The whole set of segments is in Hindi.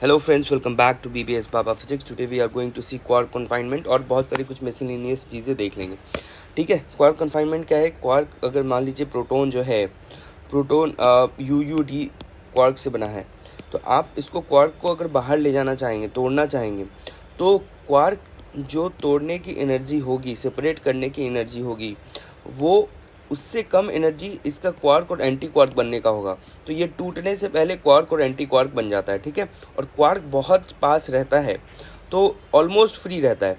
Hello friends, welcome back to BBS Baba physics. Today we are going to see quark confinement और बहुत सारी कुछ मिसलिनियस चीज़ें देख लेंगे। ठीक है, क्वार्क कन्फाइनमेंट क्या है? क्वार्क अगर मान लीजिए प्रोटोन जो है, प्रोटोन यूयूडी क्वार्क से बना है, तो आप इसको क्वार्क को अगर बाहर ले जाना चाहेंगे, तोड़ना चाहेंगे, तो क्वार्क जो तोड़ने की एनर्जी होगी, सेपरेट करने की एनर्जी होगी, वो उससे कम एनर्जी इसका क्वार्क और एंटी क्वार्क बनने का होगा। तो ये टूटने से पहले क्वार्क और एंटी क्वार्क बन जाता है। ठीक है, और क्वार्क बहुत पास रहता है तो ऑलमोस्ट फ्री रहता है।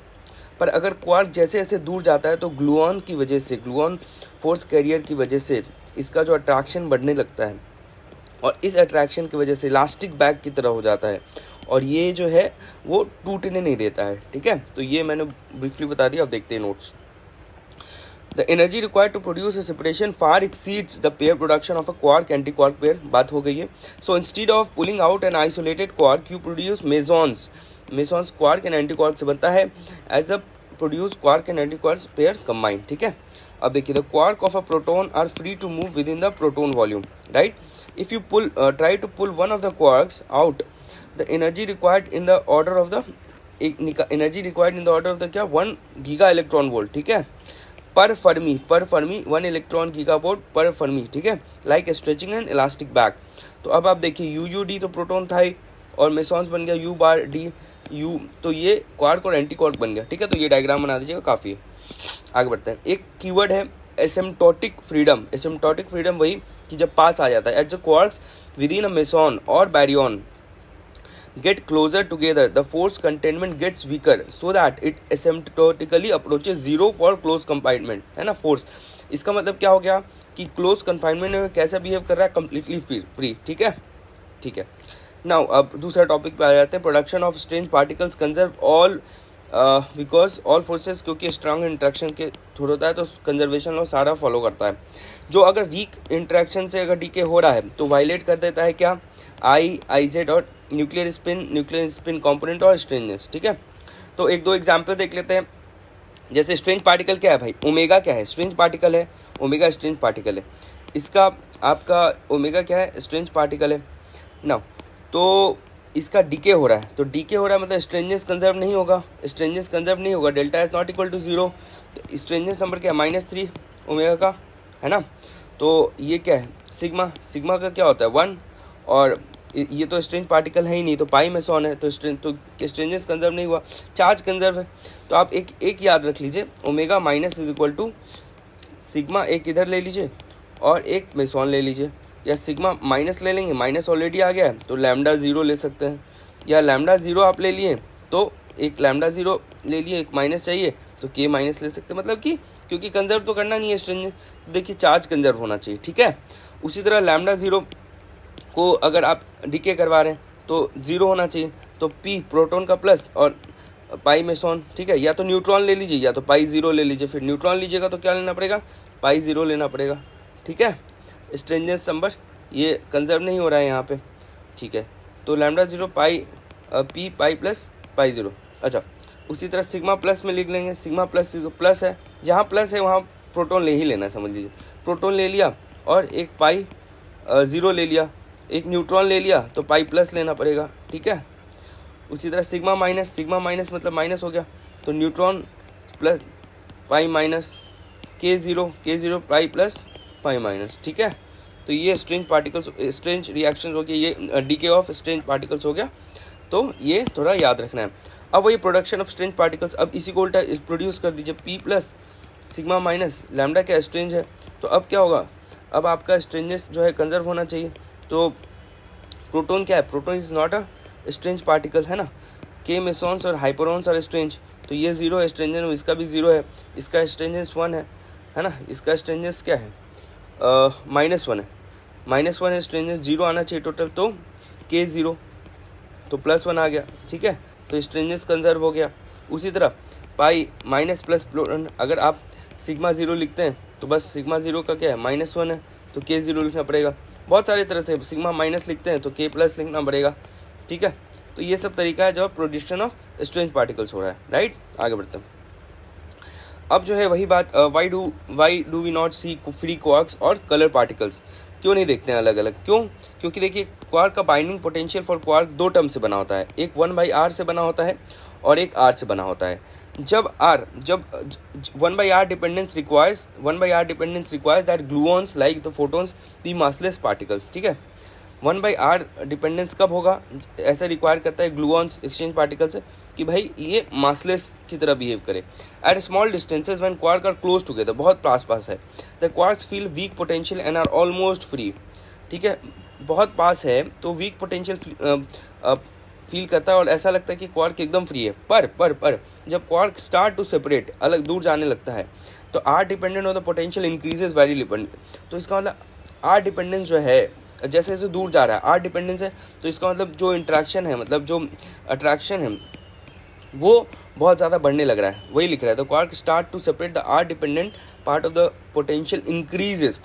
पर अगर क्वार्क जैसे जैसे दूर जाता है तो ग्लूऑन की वजह से, ग्लूऑन फोर्स कैरियर की वजह से इसका जो अट्रैक्शन बढ़ने लगता है, और इस अट्रैक्शन की वजह से इलास्टिक बैग की तरह हो जाता है, और ये जो है वो टूटने नहीं देता है। ठीक है, तो ये मैंने ब्रीफली बता दिया। अब देखते हैं notes. The energy required to produce a separation far exceeds the pair production of a quark anti-quark pair. बात हो गई है। So instead of pulling out an isolated quark, you produce mesons. Mesons quark and anti-quark से बनता है as a produce quark and anti-quark pair combined. ठीक है, अब देखिए, the quark of a proton are free to move within the proton volume, right? If you try to pull one of the quarks out, the energy required in the order of the क्या 1 गीगा इलेक्ट्रॉन वोल्ट। ठीक है, पर फर्मी 1 इलेक्ट्रॉन गीगावोल्ट पर फर्मी। ठीक है, like stretching and elastic bag. तो अब आप देखिए, यूयूडी तो प्रोटॉन था ही, और मेसॉन्स बन गया यू बार डी यू, तो ये क्वार्क और एंटी क्वार्क बन गया। ठीक है, तो ये डायग्राम बना दीजिएगा, काफ़ी है। आगे बढ़ते हैं। एक कीवर्ड है एसिम्प्टोटिक फ्रीडम। एसिम्प्टोटिक फ्रीडम वही कि जब पास आ जाता है, at the quarks with in a meson और Baryon get closer together, the force containment gets weaker so that it asymptotically approaches zero for close confinement, है ना। फोर्स, इसका मतलब क्या हो गया कि क्लोज कन्फाइनमेंट में कैसा बिहेव कर रहा है, कंप्लीटली फ्री। ठीक है, ठीक है। नाउ अब दूसरा टॉपिक पे आ जाते हैं। Production of strange particles conserve all because all forces, क्योंकि स्ट्रांग इंट्रैक्शन के थ्रू होता है तो कंजर्वेशन लॉ सारा फॉलो करता है। जो अगर वीक इंट्रैक्शन से अगर डीके हो रहा है तो वायलेट कर देता है क्या, आई जेड और न्यूक्लियर स्पिन कंपोनेंट और स्ट्रेंजनेस। ठीक है, तो एक दो एग्जाम्पल देख लेते हैं। जैसे स्ट्रेंज पार्टिकल क्या है भाई, ओमेगा क्या है, स्ट्रेंज पार्टिकल है। ओमेगा स्ट्रेंज पार्टिकल है। इसका आपका ओमेगा क्या है, स्ट्रेंज पार्टिकल है ना। तो इसका डीके हो रहा है, तो डीके हो रहा है मतलब स्ट्रेंजेस कंजर्व नहीं होगा, स्ट्रेंजेस कंजर्व नहीं होगा, delta is not equal to 0। तो स्ट्रेंजेस नंबर क्या है, -3 ओमेगा का, है ना। तो ये क्या है, सिग्मा, सिग्मा का क्या होता है 1, और ये तो स्ट्रेंज पार्टिकल है ही नहीं, तो पाई मेसॉन है, तो स्ट्रेंजेस कंजर्व नहीं हुआ, चार्ज कंजर्व है। तो आप एक याद रख लीजिए, omega minus is equal to sigma, एक इधर ले लीजिए और एक मेसॉन ले लीजिए, या सिग्मा माइनस ले लेंगे, माइनस ऑलरेडी आ गया है तो लैम्डा 0 ले सकते हैं, या लैम्डा 0 आप ले लिए तो एक लैम्डा 0 ले लिए, एक माइनस चाहिए तो के माइनस ले सकते हैं। मतलब कि क्योंकि कंजर्व तो करना नहीं है स्ट्रेंज, देखिए चार्ज कंजर्व होना चाहिए। ठीक है, उसी तरह लैम्डा 0 को अगर आप डीके करवा रहे हैं तो 0 होना चाहिए, तो पी प्रोटॉन का प्लस और पाई मेसॉन। ठीक है, या तो न्यूट्रॉन ले लीजिए या तो पाई 0 ले लीजिए। फिर न्यूट्रॉन लीजिएगा तो क्या लेना पड़ेगा, पाई 0 लेना पड़ेगा। ठीक है, स्ट्रेंजेस नंबर ये कंजर्व नहीं हो रहा है यहाँ पे। ठीक है, तो लैम्डा 0 पाई पी पाई प्लस पाई 0। अच्छा, उसी तरह सिग्मा प्लस में लिख लेंगे, सिग्मा प्लस प्लस है, जहाँ प्लस है वहाँ प्रोटॉन ले ही लेना, समझ लीजिए। प्रोटॉन ले लिया और एक पाई 0 ले लिया, एक न्यूट्रॉन ले लिया तो पाई प्लस लेना पड़ेगा। ठीक है, उसी तरह सिग्मा माइनस मतलब माइनस हो गया, तो न्यूट्रॉन प्लस पाई माइनस, के ज़ीरो पाई प्लस पाई माइनस। ठीक है, तो ये स्ट्रेंज पार्टिकल्स, स्ट्रेंज रिएक्शन हो गया, ये डीके ऑफ स्ट्रेंज पार्टिकल्स हो गया, तो ये थोड़ा याद रखना है। अब वही प्रोडक्शन ऑफ स्ट्रेंज पार्टिकल्स, अब इसी को उल्टा प्रोड्यूस कर दीजिए, P plus sigma minus lambda क्या स्ट्रेंज है, तो अब क्या होगा, अब आपका स्ट्रेंजेस जो है कंजर्व होना चाहिए। तो प्रोटॉन क्या है, proton is not a strange particle, है ना। के मेसॉन्स और हाइपरॉन्स आर स्ट्रेंज, तो ये 0 है स्ट्रेंजन, इसका भी 0 है, इसका स्ट्रेंजेंस 1 है ना। इसका स्ट्रेंजेंस क्या है, -1 है, -1 है स्ट्रेंजेंस, 0 आना चाहिए टोटल, तो के 0 तो +1 आ गया। ठीक है, तो स्ट्रेंजेंस कंजर्व हो गया। उसी तरह पाई माइनस प्लस, अगर आप सिग्मा 0 लिखते हैं तो बस सिग्मा 0 का क्या है, -1 है, तो के 0 लिखना पड़ेगा। बहुत सारी तरह से सिग्मा माइनस लिखते हैं तो के प्लस लिखना पड़ेगा। ठीक है, तो ये सब तरीका है जब प्रोडक्शन ऑफ स्ट्रेंज पार्टिकल्स हो रहा है, राइट। आगे बढ़ते हैं। अब जो है वही बात, why do we not see free quarks और कलर पार्टिकल्स। क्यों नहीं देखते हैं अलग अलग? क्यों? क्योंकि देखिए क्वार्क का बाइंडिंग पोटेंशियल फॉर क्वार्क दो टर्म से बना होता है, एक 1/r से बना होता है और एक r से बना होता है। जब 1/r dependence requires that gluons like the photons be massless particles, ठीक है। 1/r डिपेंडेंस कब होगा? ऐसा रिक्वायर करता है ग्लूऑन्स एक्सचेंज पार्टिकल से कि भाई ये मासलेस की तरह बिहेव करे। At small distances when quark are close together, बहुत पास है, the quarks feel weak potential and are almost free, ठीक है। बहुत पास है तो वीक पोटेंशियल फील करता है और ऐसा लगता है कि क्वार्क एकदम फ्री है। पर जब क्वार्क स्टार्ट टू सेपरेट, अलग दूर जाने लगता है, तो r dependent on the potential increases very little. तो इसका मतलब आर डिपेंडेंस जो है जैसे जैसे दूर जा रहा है, आर डिपेंडेंस है, तो इसका मतलब जो इंट्रैक्शन है, मतलब जो अट्रैक्शन है वो बहुत ज़्यादा बढ़ने लग रहा है, वही लिख रहा है। The quark start to separate the r dependent part of the potential increases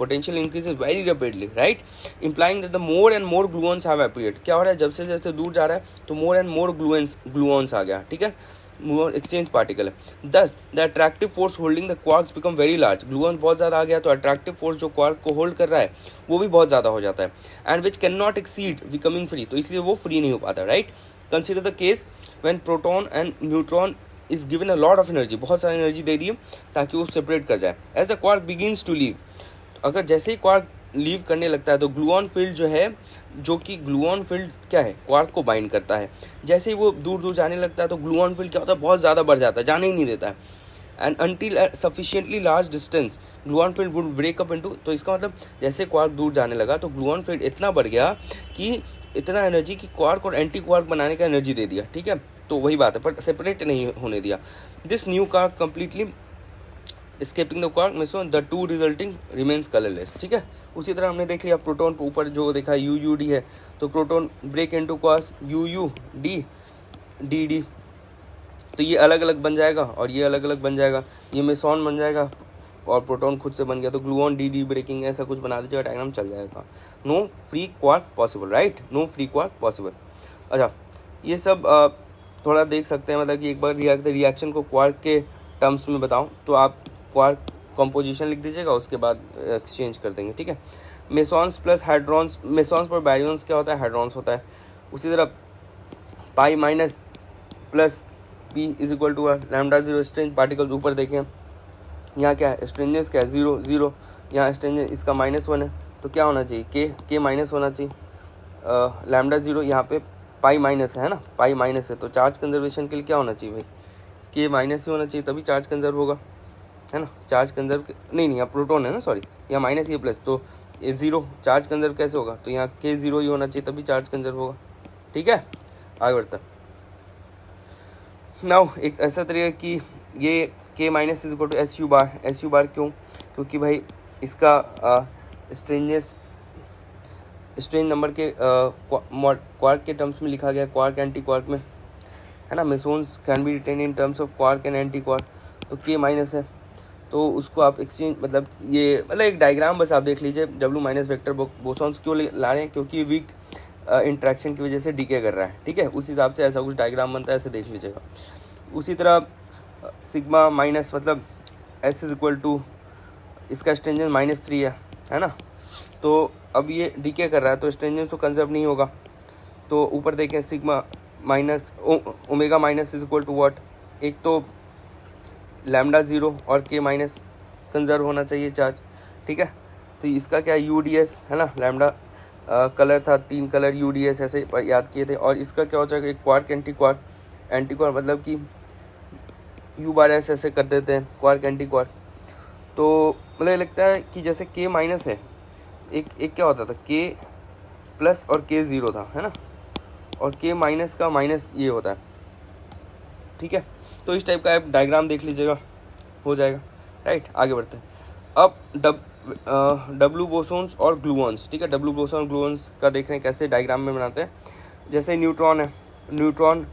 very rapidly, right, implying that the more and more gluons have appeared। क्या हो रहा है? जब से जैसे दूर जा रहा है तो more and more gluons आ गया, ठीक है, more exchange particle है। thus the attractive force holding the quarks become very large। gluons बहुत ज़्यादा आ गया तो attractive force जो quark को hold कर रहा है वो भी बहुत ज़्यादा हो जाता है, and which cannot exceed becoming free, तो इसलिए वो free नहीं हो पाता, right। consider the case when proton and neutron is given a lot of energy, बहुत सारी एनर्जी दे दी ताकि वो सेपरेट कर जाए। As the quark begins to leave, अगर जैसे ही क्वार्क लीव करने लगता है तो ग्लूऑन फील्ड जो है, जो कि ग्लूऑन फील्ड क्या है, क्वार्क को बाइंड करता है, जैसे ही वो दूर दूर जाने लगता है तो ग्लूऑन फील्ड क्या होता है, बहुत ज़्यादा बढ़ जाता है, जाने ही नहीं देता है। And until sufficiently large distance gluon field would break up into, तो इसका मतलब जैसे क्वार्क दूर जाने लगा तो ग्लूऑन फील्ड इतना बढ़ गया कि इतना एनर्जी कि क्वार्क और एंटी क्वार्क बनाने का एनर्जी दे दिया, ठीक है। तो वही बात है, पर सेपरेट नहीं होने दिया। This new quark completely escaping the quark meson the two resulting remains colorless, ठीक है। उसी तरह हमने देख लिया प्रोटॉन ऊपर जो देखा UUD है, तो proton break into quarks UUD DD, तो ये अलग अलग बन जाएगा और ये अलग अलग बन जाएगा, ये मेसॉन बन जाएगा और प्रोटॉन खुद से बन गया, तो ग्लूऑन DD ब्रेकिंग ऐसा कुछ बना दीजिएगा, डायग्राम चल जाएगा। No free quark possible, right, no free quark possible. अच्छा, ये सब थोड़ा देख सकते हैं, मतलब कि एक बार रिएक्शन को क्वार्क के टर्म्स में बताऊं तो आप क्वार्क कंपोजिशन लिख दीजिएगा, उसके बाद एक्सचेंज कर देंगे, ठीक है। मेसॉन्स प्लस हाइड्रॉन्स, मेसॉन्स पर बैरियंस क्या होता है, हाइड्रॉन्स होता है। उसी तरह pi minus plus p is equal to lambda zero strange particles, ऊपर देखें यहाँ क्या है, स्ट्रेंजेंस क्या है, 0 0, यहाँ स्ट्रेंजेंस इसका -1 है, तो क्या होना चाहिए, के माइनस होना चाहिए, लैम्डा जीरो, यहाँ पे पाई माइनस है ना, पाई माइनस है, तो चार्ज कंजर्वेशन के लिए क्या होना चाहिए भाई, के माइनस ही होना चाहिए, तभी चार्ज कंजर्व होगा, है ना। चार्ज कंजर्व नहीं यहाँ प्रोटॉन है ना, सॉरी, यहाँ माइनस ये प्लस, तो ये 0, चार्ज कंजर्व कैसे होगा, तो यहाँ के 0 ही होना चाहिए, तभी चार्ज कंजर्व होगा, ठीक है। आगे बढ़ता नाउ, एक ऐसा तरीका कि ये K minus is equal to S U bar क्यों, क्योंकि भाई इसका स्ट्रेंज नंबर के क्वार्क के टर्म्स में लिखा गया, क्वार्क एंटी क्वार्क में, है ना। Mesons can be written in terms of quark and anti quark, तो के माइनस है, तो उसको आप एक्सचेंज, मतलब ये मतलब एक डायग्राम बस आप देख लीजिए, W माइनस वेक्टर बोसॉन्स क्यों ला रहे हैं, क्योंकि वीक इंट्रैक्शन की वजह से डीके कर रहा है, ठीक है। उस हिसाब से ऐसा कुछ डायग्राम बनता है, ऐसे देख लीजिएगा। उसी तरह सिग्मा माइनस, मतलब एस इज इक्वल टू, इसका स्ट्रेंजेंस -3 है ना, तो अब ये डीके कर रहा है तो स्ट्रेंजेंस तो कंजर्व नहीं होगा, तो ऊपर देखें sigma minus omega minus is equal to what, एक तो लैम्डा 0 और के माइनस कंजर्व होना चाहिए चार्ज, ठीक है। तो इसका क्या UDS है ना, लैम्डा कलर था, 3 कलर UDS ऐसे याद किए थे, और इसका क्या हो जाएगा, एक क्वार्क एंटी क्वार्क मतलब कि U/S ऐसे कर देते हैं, क्वार्क एंटी क्वार्क। तो मुझे लगता है कि जैसे के माइनस है, एक क्या होता था, के प्लस और के 0 था, है ना, और के माइनस का माइनस ये होता है, ठीक है। तो इस टाइप का आप डायग्राम देख लीजिएगा, हो जाएगा, राइट। आगे बढ़ते हैं अब डब्लू बोसोन्स और ग्लूऑन्स, ठीक है। डब्लू बोसोन और ग्लूऑन्स का देख रहे हैं कैसे डायग्राम में बनाते हैं। जैसे न्यूट्रॉन है, न्यूट्रॉन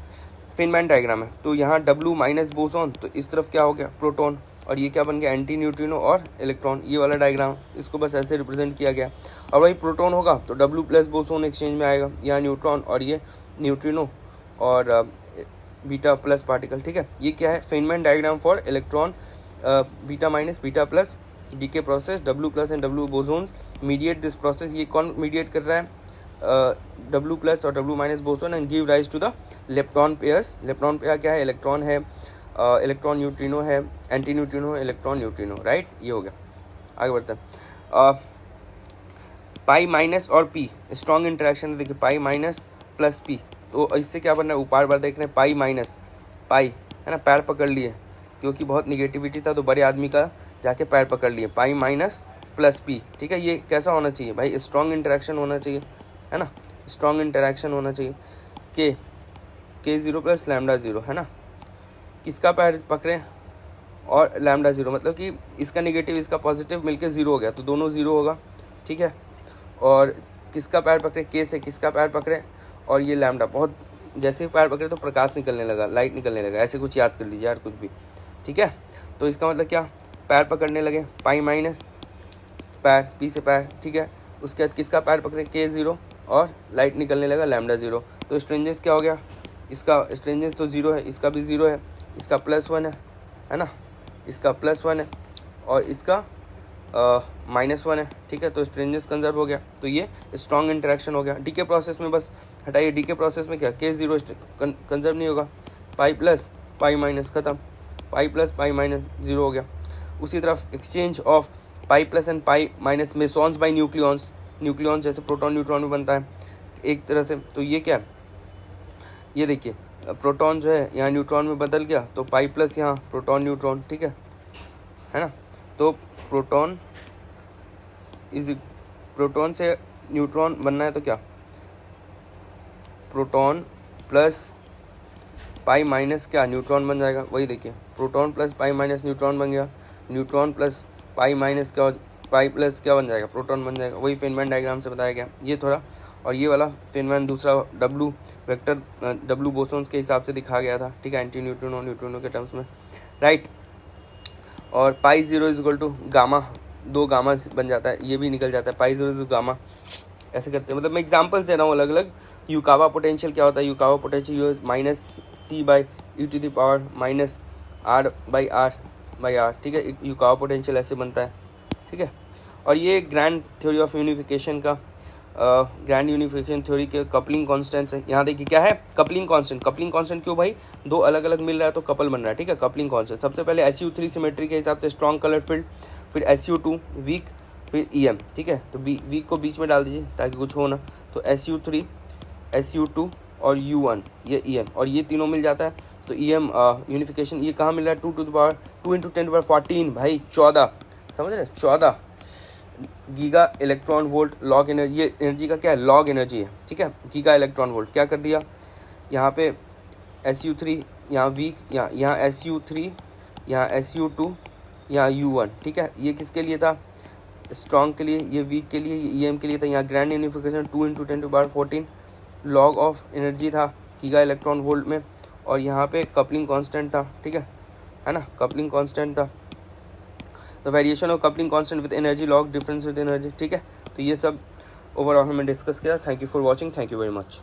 फेनमैन डायग्राम है, तो यहाँ W माइनस बोसोन, तो इस तरफ क्या हो गया, प्रोटॉन, और ये क्या बन गया, एंटी न्यूट्रिनो और इलेक्ट्रॉन, ये वाला डायग्राम, इसको बस ऐसे रिप्रेजेंट किया गया। और वही प्रोटॉन होगा तो W प्लस बोसोन एक्सचेंज में आएगा, यहाँ न्यूट्रॉन और ये न्यूट्रिनो और बीटा प्लस पार्टिकल, ठीक है। ये क्या है, Feynman diagram for electron beta minus beta plus decay process, W plus and W bosons mediate this process. ये कौन मीडिएट कर रहा है? डब्ल्यू प्लस और W minus boson and give rise to the lepton pairs. Lepton pair क्या है? इलेक्ट्रॉन है, इलेक्ट्रॉन न्यूट्रिनो है, anti neutrino, electron neutrino, right. ये हो गया। आगे बढ़ते हैं। पाई माइनस और पी स्ट्रॉन्ग इंटरेक्शन, देखिए पाई माइनस प्लस पी, तो इससे क्या बनना है? ऊपर बार देख रहे हैं पाई माइनस, पाई है ना, पैर पकड़ लिए क्योंकि बहुत निगेटिविटी था तो बड़े आदमी का जाके पैर पकड़ लिए, पाई माइनस प्लस पी, ठीक है। ये कैसा होना चाहिए भाई? स्ट्रॉन्ग इंटरेक्शन होना चाहिए, है ना, स्ट्रॉन्ग इंटरेक्शन होना चाहिए। के ज़ीरो प्लस लैम्डा ज़ीरो, है ना, किसका पैर पकड़े और लैम्डा ज़ीरो, मतलब कि इसका निगेटिव इसका पॉजिटिव मिलके ज़ीरो हो गया तो दोनों ज़ीरो होगा, ठीक है। और किसका पैर पकड़े? के से किसका पैर पकड़े और ये लैम्डा, बहुत जैसे ही पैर पकड़े तो प्रकाश निकलने लगा, लाइट निकलने लगा, ऐसे कुछ याद कर लीजिए यार कुछ भी, ठीक है। तो इसका मतलब क्या? पैर पकड़ने लगे, पाई माइनस पैर, पी से पैर, ठीक है। उसके बाद किसका पैर पकड़े? के ज़ीरो, और लाइट निकलने लगा लैम्डा ज़ीरो। तो स्ट्रेंजेस क्या हो गया? इसका स्ट्रेंजेस तो ज़ीरो है, इसका भी ज़ीरो है, इसका +1 है ना, इसका +1 है और इसका -1 है, ठीक है। तो स्ट्रेंजेस कंजर्व हो गया, तो ये स्ट्रॉन्ग इंटरेक्शन हो गया। डीके प्रोसेस में बस हटाइए, डीके प्रोसेस में क्या? के ज़ीरो कंजर्व नहीं होगा, पाई प्लस पाई माइनस खत्म, pi plus pi minus zero हो गया। उसी तरफ exchange of pi plus and pi minus mesons by nucleons, nucleons जैसे प्रोटॉन न्यूट्रॉन में बनता है एक तरह से। तो ये क्या है? ये देखिए प्रोटॉन जो है यहाँ न्यूट्रॉन में बदल गया तो पाई प्लस यहाँ प्रोटॉन न्यूट्रॉन, ठीक है ना। तो प्रोटॉन प्रोटॉन से न्यूट्रॉन बनना है तो क्या? प्रोटॉन प्लस पाई माइनस क्या? न्यूट्रॉन बन जाएगा। वही देखिए proton plus pi minus neutron बन गया, न्यूट्रॉन प्लस पाई माइनस क्या, पाई प्लस क्या बन जाएगा? प्रोटॉन बन जाएगा। वही फेनमैन डायग्राम से बताया गया ये थोड़ा, और ये वाला फेनमैन दूसरा डब्लू वेक्टर डब्लू बोसोन्स के हिसाब से दिखा गया था, ठीक है, एंटी न्यूट्रिनो न्यूट्रिनो के टर्म्स में, राइट। और pi zero is equal to gamma, दो गामा बन जाता है, ये भी निकल जाता है, पाई ज़ीरो इज गामा, ऐसे करते हैं। मतलब मैं एग्जांपल्स दे रहा हूँ अलग अलग। यूकावा पोटेंशियल क्या होता है? यूकावा पोटेंशियल -c/e⁻⁻r r/r, ठीक है। यूकावा पोटेंशियल ऐसे बनता है, ठीक है। और ये ग्रैंड थ्योरी ऑफ यूनिफिकेशन का ग्रैंड यूनिफिकेशन थ्योरी के कपलिंग कॉन्स्टेंट्स है। यहाँ देखिए क्या है? Coupling constant. कपलिंग कांस्टेंट क्यों भाई? दो अलग अलग मिल रहा है तो कपल बन रहा है, ठीक है। कपलिंग कांस्टेंट सबसे पहले SU3 सिमेट्री के हिसाब से स्ट्रॉन्ग कलर फील्ड, फिर SU2 वीक, फिर EM, ठीक है। तो वीक को बीच में डाल दीजिए ताकि कुछ हो ना। तो SU3 SU2 और U1 ये EM, और ये तीनों मिल जाता है तो EM यूनिफिकेशन। ये कहाँ मिल रहा है? 2 × 10⁻14 भाई, 14, समझ रहे? 14 giga electron volt log energy. ये एनर्जी का क्या है? लॉग एनर्जी है, ठीक है। गीगा इलेक्ट्रॉन वोल्ट क्या कर दिया? यहाँ पे SU3 यहाँ वीक, यहाँ SU3 यहाँ SU2 यहाँ U1, ठीक है। ये किसके लिए था? स्ट्रॉन्ग के लिए, ये वीक के लिए, ये EM के लिए था। यहाँ grand unification 2 × 10⁻14 log of energy था गीगा इलेक्ट्रॉन वोल्ट में, और यहाँ पे कपलिंग कांस्टेंट था, ठीक है ना, कपलिंग कांस्टेंट था। The variation of coupling constant with energy log difference with energy, ठीक है। तो ये सब ओवरऑल हमने डिस्कस किया। Thank you for watching, thank you very much.